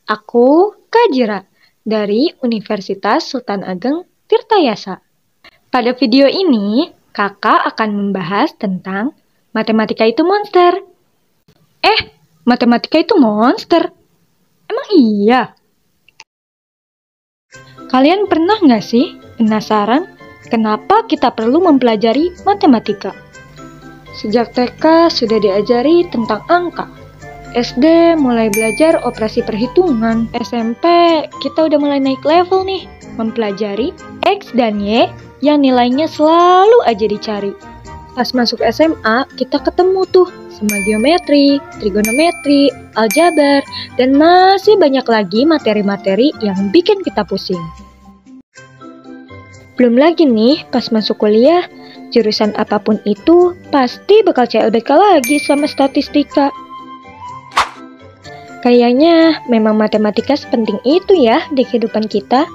Aku Kajira dari Universitas Sultan Ageng Tirtayasa. Pada video ini, kakak akan membahas tentang matematika itu monster. Matematika itu monster? Emang iya? Kalian pernah nggak sih penasaran kenapa kita perlu mempelajari matematika? Sejak TK sudah diajari tentang angka. SD mulai belajar operasi perhitungan. SMP kita udah mulai naik level nih, mempelajari X dan Y yang nilainya selalu aja dicari. Pas masuk SMA, kita ketemu tuh sama geometri, trigonometri, aljabar, dan masih banyak lagi materi-materi yang bikin kita pusing. Belum lagi nih, pas masuk kuliah, jurusan apapun itu pasti bakal CLBK lagi sama statistika. Kayaknya memang matematika sepenting itu ya di kehidupan kita.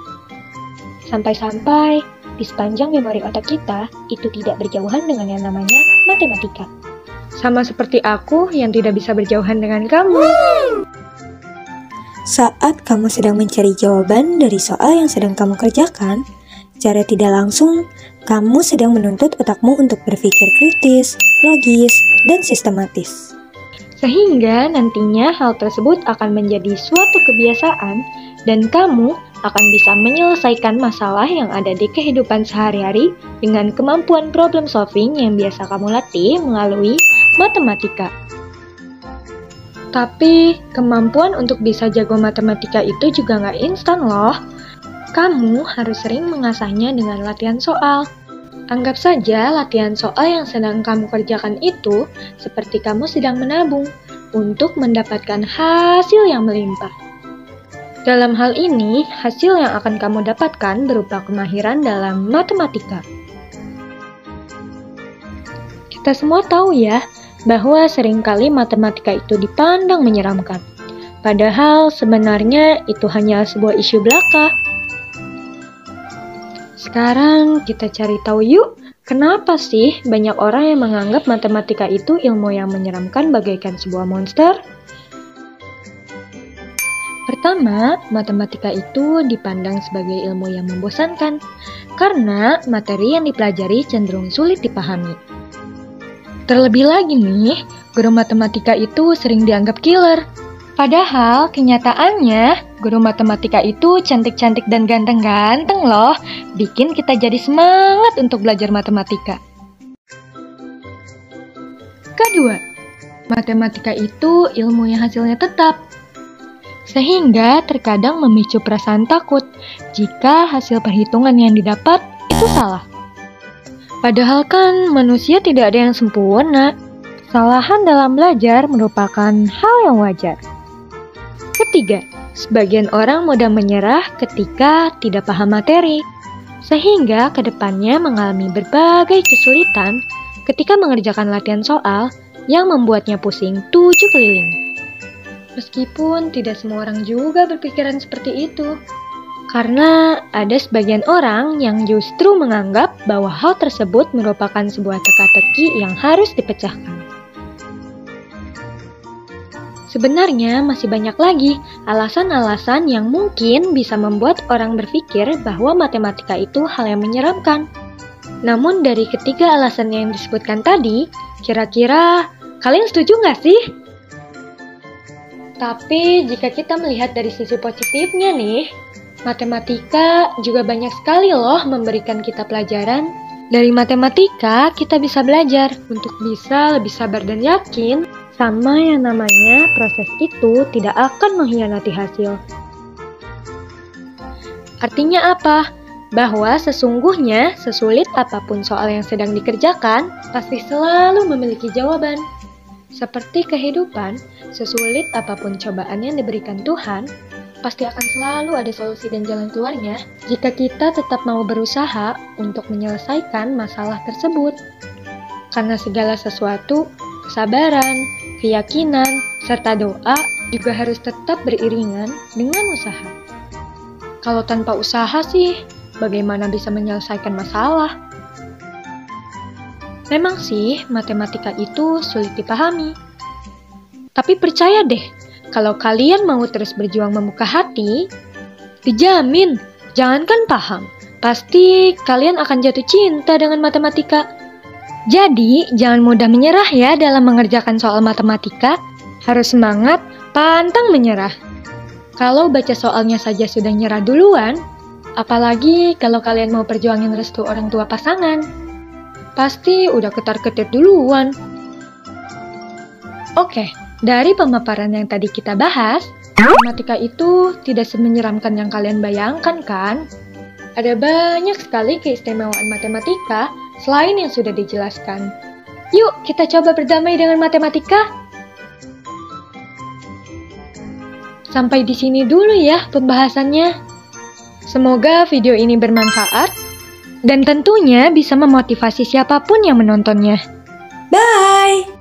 Sampai-sampai di sepanjang memori otak kita itu tidak berjauhan dengan yang namanya matematika. Sama seperti aku yang tidak bisa berjauhan dengan kamu. Saat kamu sedang mencari jawaban dari soal yang sedang kamu kerjakan, secara tidak langsung, kamu sedang menuntut otakmu untuk berpikir kritis, logis, dan sistematis. Sehingga nantinya hal tersebut akan menjadi suatu kebiasaan dan kamu akan bisa menyelesaikan masalah yang ada di kehidupan sehari-hari dengan kemampuan problem solving yang biasa kamu latih melalui matematika. Tapi kemampuan untuk bisa jago matematika itu juga nggak instan loh. Kamu harus sering mengasahnya dengan latihan soal. Anggap saja latihan soal yang sedang kamu kerjakan itu seperti kamu sedang menabung untuk mendapatkan hasil yang melimpah. Dalam hal ini, hasil yang akan kamu dapatkan berupa kemahiran dalam matematika. Kita semua tahu ya, bahwa seringkali matematika itu dipandang menyeramkan. Padahal sebenarnya itu hanya sebuah isu belaka. Sekarang kita cari tahu yuk, kenapa sih banyak orang yang menganggap matematika itu ilmu yang menyeramkan bagaikan sebuah monster? Pertama, matematika itu dipandang sebagai ilmu yang membosankan, karena materi yang dipelajari cenderung sulit dipahami. Terlebih lagi nih, guru matematika itu sering dianggap killer. Padahal kenyataannya, guru matematika itu cantik-cantik dan ganteng-ganteng loh, bikin kita jadi semangat untuk belajar matematika. Kedua, matematika itu ilmu yang hasilnya tetap. Sehingga terkadang memicu perasaan takut jika hasil perhitungan yang didapat itu salah. Padahal kan manusia tidak ada yang sempurna. Kesalahan dalam belajar merupakan hal yang wajar. Ketiga, sebagian orang mudah menyerah ketika tidak paham materi, sehingga kedepannya mengalami berbagai kesulitan ketika mengerjakan latihan soal yang membuatnya pusing 7 keliling. Meskipun tidak semua orang juga berpikiran seperti itu, karena ada sebagian orang yang justru menganggap bahwa hal tersebut merupakan sebuah teka-teki yang harus dipecahkan. Sebenarnya masih banyak lagi alasan-alasan yang mungkin bisa membuat orang berpikir bahwa matematika itu hal yang menyeramkan. Namun dari ketiga alasan yang disebutkan tadi, kira-kira kalian setuju nggak sih? Tapi jika kita melihat dari sisi positifnya nih, matematika juga banyak sekali loh memberikan kita pelajaran. Dari matematika kita bisa belajar untuk bisa lebih sabar dan yakin sama yang namanya proses itu tidak akan mengkhianati hasil. Artinya apa? Bahwa sesungguhnya sesulit apapun soal yang sedang dikerjakan, pasti selalu memiliki jawaban. Seperti kehidupan, sesulit apapun cobaan yang diberikan Tuhan, pasti akan selalu ada solusi dan jalan keluarnya jika kita tetap mau berusaha untuk menyelesaikan masalah tersebut. Karena segala sesuatu, kesabaran, keyakinan, serta doa juga harus tetap beriringan dengan usaha. Kalau tanpa usaha sih, bagaimana bisa menyelesaikan masalah? Memang sih, matematika itu sulit dipahami. Tapi percaya deh, kalau kalian mau terus berjuang membuka hati, dijamin, jangankan paham, pasti kalian akan jatuh cinta dengan matematika. Jadi, jangan mudah menyerah ya dalam mengerjakan soal matematika. Harus semangat, pantang menyerah. Kalau baca soalnya saja sudah nyerah duluan, apalagi kalau kalian mau perjuangin restu orang tua pasangan. Pasti udah ketar-ketir duluan. Oke, dari pemaparan yang tadi kita bahas, matematika itu tidak semenyeramkan yang kalian bayangkan kan? Ada banyak sekali keistimewaan matematika selain yang sudah dijelaskan. Yuk, kita coba berdamai dengan matematika. Sampai di sini dulu ya pembahasannya. Semoga video ini bermanfaat dan tentunya bisa memotivasi siapapun yang menontonnya. Bye!